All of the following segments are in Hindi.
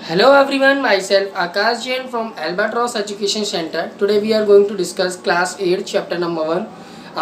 Hello everyone, myself Akash Jain from Albatross Education Center. Today we are going to discuss class 8 chapter number 1.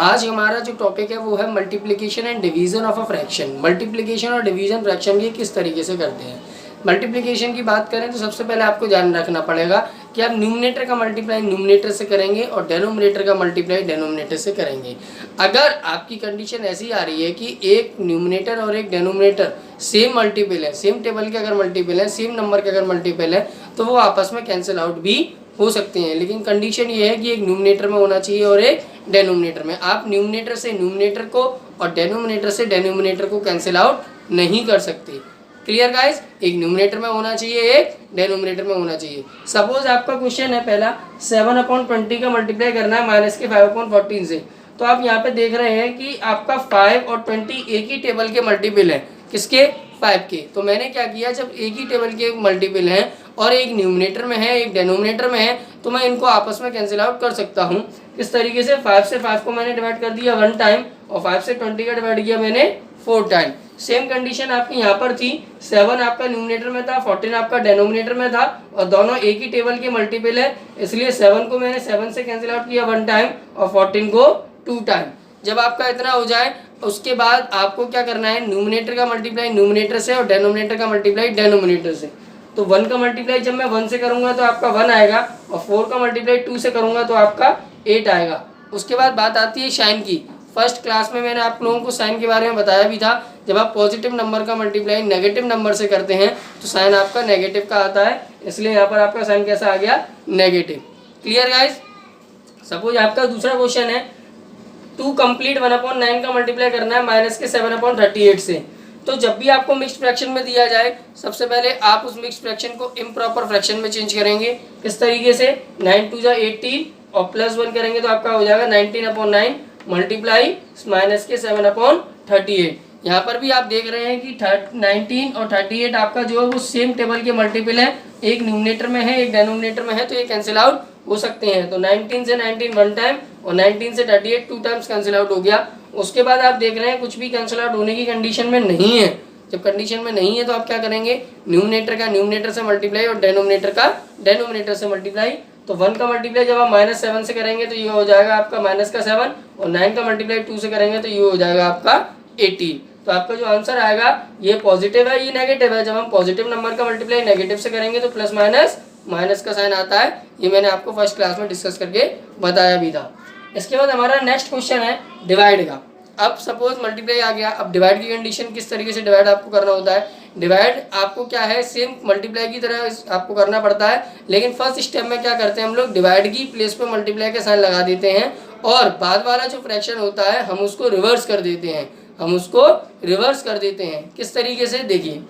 आज हमारा जो टॉपिक है वो है multiplication and division of a fraction. Multiplication और डिवीजन फ्रैक्शन ये किस तरीके से करते हैं। मल्टीप्लिकेशन की बात करें तो सबसे पहले आपको ध्यान रखना पड़ेगा कि आप न्यूमरेटर का मल्टीप्लाई न्यूमरेटर से करेंगे और डेनोमिनेटर का मल्टीप्लाई डेनोमिनेटर से करेंगे। अगर आपकी कंडीशन ऐसी आ रही है कि एक न्यूमरेटर और एक डेनोमिनेटर सेम मल्टीपल है, सेम टेबल के अगर मल्टीपल है, सेम नंबर के अगर मल्टीपल है, तो वो आपस में कैंसिल आउट भी हो सकते हैं। लेकिन कंडीशन ये है कि एक न्यूमरेटर में होना चाहिए और एक डेनोमिनेटर में। आप न्यूमरेटर से न्यूमरेटर को और डेनोमिनेटर से डेनोमिनेटर को कैंसिल आउट नहीं कर सकते। क्लियर गाइस, एक न्यूमरेटर में होना चाहिए, एक डेनोमिनेटर में होना चाहिए। सपोज आपका क्वेश्चन है पहला 7/20 का मल्टीप्लाई करना है माइनस के 5/14 से। तो आप यहाँ पे देख रहे हैं कि आपका 5 और 20 एक ही टेबल के मल्टीपल है, किसके 5 के। तो मैंने क्या किया, जब एक ही टेबल के मल्टीपल हैं और एक न्यूमरेटर में है एक डेनोमिनेटर में है, तो मैं इनको आपस में कैंसिल आउट कर सकता हूँ। इस तरीके से 5 से 5 को मैंने डिवाइड कर दिया 1 टाइम और 5 से 20 का डिवाइड किया मैंने 4 टाइम। सेम कंडीशन आपकी यहाँ पर थी, 7 आपका न्यूमरेटर में था, 14 आपका डेनोमिनेटर में था और दोनों एक ही टेबल के मल्टीपल है, इसलिए 7 को मैंने 7 से कैंसिल आउट किया 1 टाइम और 14 को 2 टाइम। जब आपका इतना हो जाए उसके बाद आपको क्या करना है, न्यूमरेटर का मल्टीप्लाई न्यूमरेटर से और डेनोमिनेटर का मल्टीप्लाई डेनोमिनेटर से। तो 1 का मल्टीप्लाई जब मैं 1 से करूंगा तो आपका 1 आएगा और 4 का मल्टीप्लाई 2 से करूंगा तो आपका 8 आएगा। उसके बाद बात आती है साइन की। फर्स्ट क्लास में मैंने आप लोगों को साइन के बारे में बताया भी था। जब आप पॉजिटिव नंबर का मल्टीप्लाई नेगेटिव नंबर से करते हैं तो साइन आपका नेगेटिव का आता है, इसलिए यहाँ पर आपका साइन कैसा आ गया, नेगेटिव। Clear guys. सपोज आपका दूसरा क्वेश्चन है 2 कंप्लीट 1/9 का मल्टीप्लाई करना है माइनस के 7/38 से। तो जब भी आपको मिक्स्ड फ्रैक्शन में दिया जाए सबसे पहले आप उस मिक्स्ड फ्रैक्शन को इम्प्रॉपर फ्रैक्शन में चेंज करेंगे। किस तरीके से, 9 2 18 और +1 करेंगे तो आपका हो जाएगा 19/9 मल्टीप्लाई माइनस के 7/38। यहाँ पर भी आप देख रहे हैं कि 19 और 38 आपका जो है वो सेम टेबल के मल्टीपल है, एक न्यूमरेटर में है एक डेनोमिनेटर में है, तो ये कैंसिल आउट हो सकते हैं। तो 19 से 19 1 टाइम और 19 से 38 2 टाइम्स कैंसिल आउट हो गया। उसके बाद आप देख रहे हैं कुछ भी कैंसिल आउट होने की कंडीशन में नहीं है। जब कंडीशन में नहीं है तो आप क्या करेंगे, न्यूमरेटर का न्यूमरेटर से मल्टीप्लाई और डेनोमिनेटर का डेनोमिनेटर से मल्टीप्लाई। तो 1 का मल्टीप्लाई जब आप -7 से करेंगे तो ये हो जाएगा आपका -7 और 9 का मल्टीप्लाई 2 से करेंगे तो ये हो जाएगा आपका 18। तो आपका जो आंसर आएगा ये पॉजिटिव है, ये नेगेटिव है। जब हम पॉजिटिव नंबर का मल्टीप्लाई नेगेटिव से करेंगे तो प्लस माइनस का साइन आता है। ये मैंने आपको फर्स्ट क्लास में डिस्कस करके बताया भी था। इसके बाद हमारा नेक्स्ट क्वेश्चन है डिवाइड का। अब सपोज मल्टीप्लाई आ गया, अब डिवाइड की कंडीशन किस तरीके से डिवाइड आपको करना होता है। डिवाइड आपको क्या है, सेम मल्टीप्लाई की तरह आपको करना पड़ता है, लेकिन फर्स्ट स्टेप में क्या करते हैं हम लोग, डिवाइड की प्लेस पे मल्टीप्लाई का साइन लगा देते हैं और बाद वाला जो फ्रैक्शन होता है हम उसको रिवर्स कर देते हैं। किस तरीके से, देखिए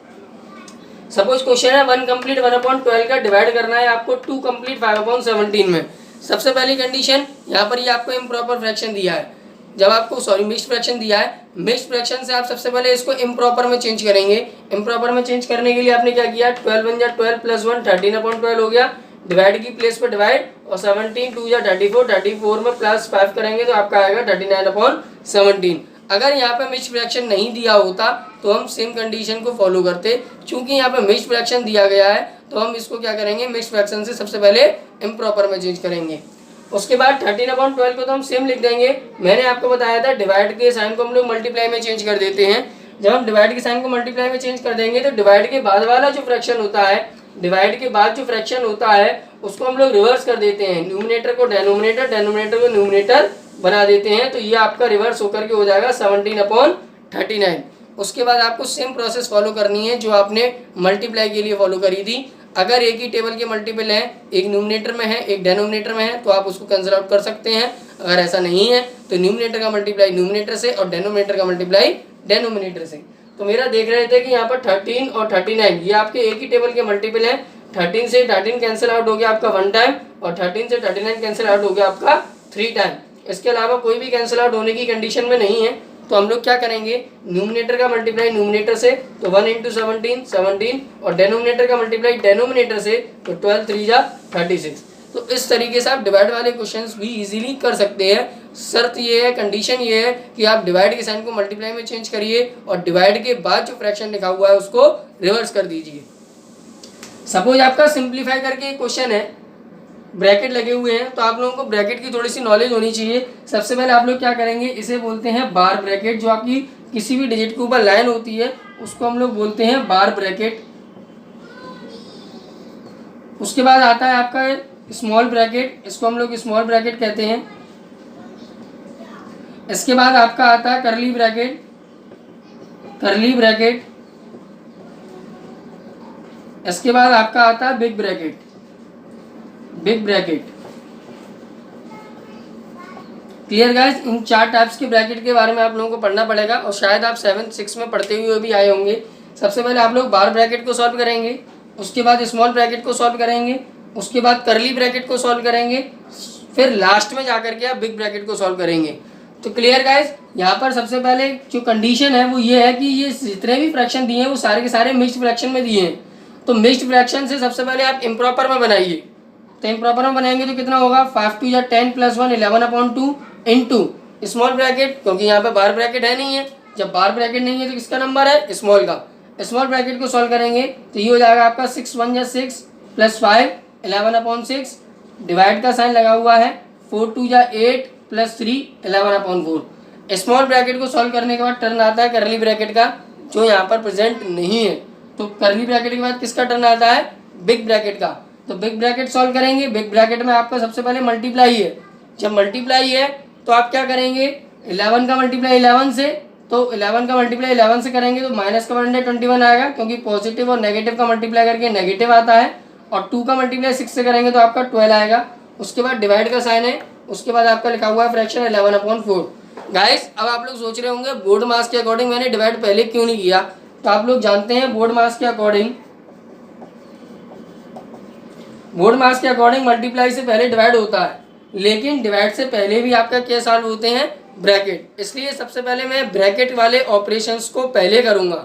सपोज क्वेश्चन है 1 कंप्लीट 1/12 का डिवाइड करना है आपको 2 कंप्लीट 5/17 में। सबसे पहली कंडीशन यहाँ पर ये आपको इम्प्रॉपर फ्रैक्शन दिया है, जब आपको मिक्स्ड फ्रैक्शन दिया है, मिक्स्ड फ्रैक्शन से आप सबसे पहले इसको इम्प्रॉपर में चेंज करेंगे। इम्प्रॉपर में चेंज करने के लिए आपने क्या किया, 12 1 12 + 1 13/12 हो गया। डिवाइड की प्लेस पर डिवाइड और 17 2 34 में +5 करेंगे तो आपका आएगा 39/17। अगर यहाँ पे मिक्स्ड फ्रैक्शन नहीं दिया होता तो हम सेम कंडीशन को फॉलो करते। चूंकि यहाँ पे मिक्स्ड फ्रैक्शन दिया गया है तो हम इसको क्या करेंगे, मिक्स्ड फ्रैक्शन से सबसे पहले इम्प्रॉपर में चेंज करेंगे। उसके बाद 13/12 को तो हम सेम लिख देंगे। मैंने आपको बताया था डिवाइड के साइन को हम लोग मल्टीप्लाई में चेंज कर देते हैं। जब हम डिवाइड के साइन को मल्टीप्लाई में चेंज कर देंगे तो डिवाइड के बाद वाला जो फ्रैक्शन होता है, उसको हम लोग रिवर्स कर देते हैं। न्यूमरेटर को डेनोमिनेटर, डेनोमिनेटर को न्यूमरेटर बना देते हैं। तो ये आपका रिवर्स होकर के हो जाएगा 17/39। उसके बाद आपको सेम प्रोसेस फॉलो करनी है जो आपने मल्टीप्लाई के लिए फॉलो करी थी। अगर एक ही टेबल के मल्टीपल हैं, एक न्यूमरेटर में है एक डेनोमिनेटर में है, तो आप उसको कैंसिल आउट कर सकते हैं। अगर ऐसा नहीं है तो न्यूमरेटर का मल्टीप्लाई न्यूमरेटर से और डेनोमिनेटर का मल्टीप्लाई डेनोमिनेटर से। तो मेरा देख रहे थे कि यहाँ पर 13 और 39 ये आपके एक ही टेबल के मल्टीपल हैं। 13 से 13 कैंसिल आउट हो गया आपका 1 टाइम और 13 से 39 कैंसिल आउट हो गया आपका 3 टाइम। इसके अलावा कोई भी कैंसिल आउट होने की कंडीशन में नहीं है, तो हम लोग क्या करेंगे, न्यूमरेटर का मल्टीप्लाई न्यूमरेटर से तो 1 × 17 17 और डेनोमिनेटर का मल्टीप्लाई डेनोमिनेटर से तो 12 3 36। तो इस तरीके से आप डिवाइड वाले क्वेश्चंस भी इजीली कर सकते हैं। शर्त ये है, कंडीशन ये है कि आप डिवाइड के साइन को मल्टीप्लाई में चेंज करिए और डिवाइड के बाद जो फ्रैक्शन लिखा हुआ है उसको रिवर्स कर दीजिए। सपोज आपका सिंप्लीफाई करके क्वेश्चन है, ब्रैकेट लगे हुए हैं, तो आप लोगों को ब्रैकेट की थोड़ी सी नॉलेज होनी चाहिए। सबसे पहले आप लोग क्या करेंगे, इसे बोलते हैं बार ब्रैकेट। जो आपकी किसी भी डिजिट के ऊपर लाइन होती है उसको हम लोग बोलते हैं बार ब्रैकेट। उसके बाद आता है आपका स्मॉल ब्रैकेट, इसको हम लोग स्मॉल ब्रैकेट कहते हैं। इसके बाद आपका आता है कर्ली ब्रैकेट, कर्ली ब्रैकेट। इसके बाद आपका आता है big bracket, big bracket. Clear guys, इन 4 टाइप्स के ब्रैकेट के बारे में आप लोगों को पढ़ना पड़ेगा और शायद आप 7th 6 में पढ़ते हुए भी आए होंगे। सबसे पहले आप लोग बार ब्रैकेट को सॉल्व करेंगे, उसके बाद स्मॉल ब्रैकेट को सॉल्व करेंगे, उसके बाद करली ब्रैकेट को सॉल्व करेंगे, फिर लास्ट में जाकर के आप बिग ब्रैकेट को सॉल्व करेंगे। तो क्लियर गाइस, यहाँ पर सबसे पहले जो कंडीशन है वो ये है कि ये जितने भी फ्रैक्शन दिए हैं वो सारे के सारे मिक्स्ड फ्रैक्शन में दिए हैं। तो मिक्स्ड फ्रैक्शन से सबसे पहले आप इम्प्रॉपर में बनाइए। तो इम्प्रॉपर में बनाएंगे तो कितना होगा, 5 2 10 + 1 11/2 इंटू स्मॉल ब्रैकेट, क्योंकि यहाँ पे बार ब्रैकेट है नहीं है। जब बार ब्रैकेट नहीं है तो किसका नंबर है, स्मॉल का। स्मॉल ब्रैकेट को सॉल्व करेंगे तो ये हो जाएगा आपका 6 1 = 6 + 5 11/6, डिवाइड का साइन लगा हुआ है, 4 2 = 8 + 3 11/4। स्मॉल ब्रैकेट को सॉल्व करने के बाद टर्न आता है करली ब्रैकेट का, जो यहाँ पर प्रेजेंट नहीं है। तो करली ब्रैकेट के बाद किसका टर्न आता है, बिग ब्रैकेट का। तो बिग ब्रैकेट सॉल्व करेंगे। बिग ब्रैकेट में आपका सबसे पहले मल्टीप्लाई है। जब मल्टीप्लाई है तो आप क्या करेंगे, 11 का मल्टीप्लाई 11 से, तो 11 का मल्टीप्लाई 11 से करेंगे तो माइनस का 121 आएगा, क्योंकि पॉजिटिव और नेगेटिव का मल्टीप्लाई करके नेगेटिव आता है। और 2 का मल्टीप्लाई 6 से करेंगे तो आपका 12 आएगा। उसके बाद डिवाइड का साइन है, उसके बाद आपका लिखा हुआ है फ्रैक्शन 11/4। गाइस, अब आप लोग सोच रहे होंगे बोर्ड मास के अकॉर्डिंग मैंने डिवाइड पहले क्यों नहीं किया। तो आप लोग जानते हैं बोर्ड मास के अकॉर्डिंग मल्टीप्लाई से पहले डिवाइड होता है, लेकिन डिवाइड से पहले भी आपका क्या सॉल्व होते हैं, ब्रैकेट। इसलिए सबसे पहले मैं ब्रैकेट वाले ऑपरेशंस को पहले करूंगा।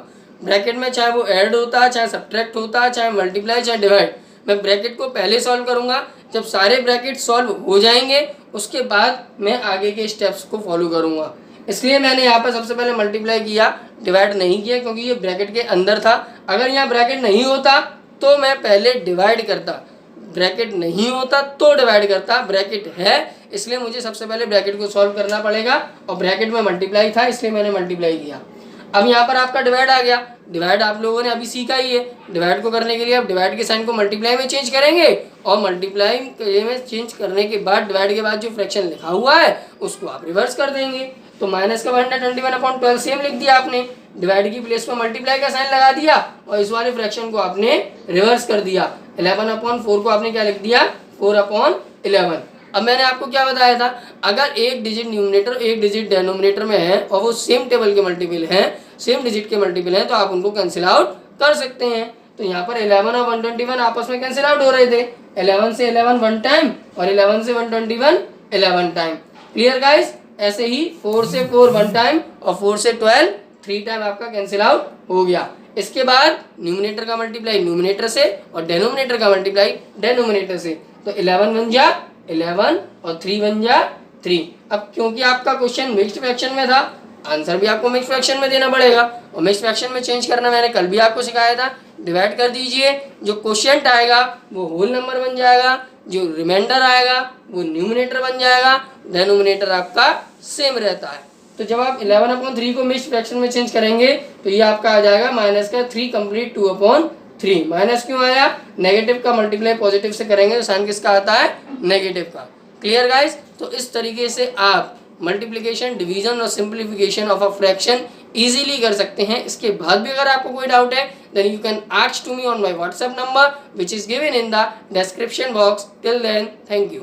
ब्रैकेट में चाहे वो ऐड होता है, चाहे सब्ट्रैक्ट होता है, चाहे मल्टीप्लाई, चाहे डिवाइड, मैं ब्रैकेट को पहले सॉल्व करूंगा। जब सारे ब्रैकेट सॉल्व हो जाएंगे उसके बाद मैं आगे के स्टेप्स को फॉलो करूंगा। इसलिए मैंने यहाँ पर सबसे पहले मल्टीप्लाई किया, डिवाइड नहीं किया, क्योंकि ये ब्रैकेट के अंदर था। अगर यहाँ ब्रैकेट नहीं होता तो मैं पहले डिवाइड करता, ब्रैकेट नहीं होता तो डिवाइड करता। ब्रैकेट है इसलिए मुझे सबसे पहले ब्रैकेट को सॉल्व करना पड़ेगा, और ब्रैकेट में मल्टीप्लाई था इसलिए मैंने मल्टीप्लाई किया। अब यहाँ पर आपका डिवाइड आ गया। डिवाइड आप लोगों ने अभी सीखा ही है। डिवाइड को करने के लिए आप डिवाइड के साइन को मल्टीप्लाई में चेंज करेंगे, और मल्टीप्लाई में चेंज करने के बाद डिवाइड के बाद जो फ्रैक्शन लिखा हुआ है उसको आप रिवर्स कर देंगे। तो माइनस का 121/12 सेम लिख दिया आपने, डिवाइड की प्लेस में मल्टीप्लाई का साइन लगा दिया, और इस वाले फ्रैक्शन को आपने रिवर्स कर दिया। 11/4 को आपने क्या लिख दिया, 4/11। अब मैंने आपको क्या बताया था, अगर एक डिजिट न्यूमरेटर एक डिजिट डेनोमिनेटर में है और वो सेम टेबल के मल्टीपल हैं, सेम डिजिट के मल्टीपल हैं, तो आप उनको कैंसिल आउट कर सकते हैं। तो यहाँ पर 11 और 121 आपस में कैंसिल आउट हो रहे थे। 11 से 11 1 टाइम और 11 से 121 11 टाइम। क्लियर गाइस, ऐसे ही 4 से 4 1 टाइम और 4 से 12 3 टाइम आपका कैंसिल आउट हो गया। इसके बाद न्यूमिनेटर का मल्टीप्लाई न्यूमिनेटर से और डेनोमिनेटर का मल्टीप्लाई डेनोमिनेटर से। तो 11 1 जा 11 और 3 1 जा 3। अब क्योंकि आपका क्वेश्चन मिक्स्ड फ्रैक्शन में था, आंसर भी आपको मिक्स्ड फ्रैक्शन में देना पड़ेगा, और मिक्स्ड फ्रैक्शन में चेंज करना मैंने कल भी आपको सिखाया था। डिवाइड कर दीजिए, जो क्वोशिएंट आएगा वो होल नंबर बन जाएगा, जो रिमाइंडर आएगा वो न्यूमिनेटर बन जाएगा, डेनोमिनेटर आपका सेम रहता है। तो जब आप 11/3 को मिक्स्ड फ्रैक्शन में चेंज करेंगे तो ये आपका आ जाएगा माइनस का 3 कंप्लीट 2/3। माइनस क्यों आया, नेगेटिव का मल्टीप्लाई पॉजिटिव से करेंगे तो साइन किसका आता है, नेगेटिव का। क्लियर गाइस, तो इस तरीके से आप मल्टीप्लिकेशन, डिवीजन और simplification of a fraction easily कर सकते हैं। इसके बाद भी अगर आपको कोई डाउट है then you can ask to me on my WhatsApp number which is given in the description box. Till then, thank you.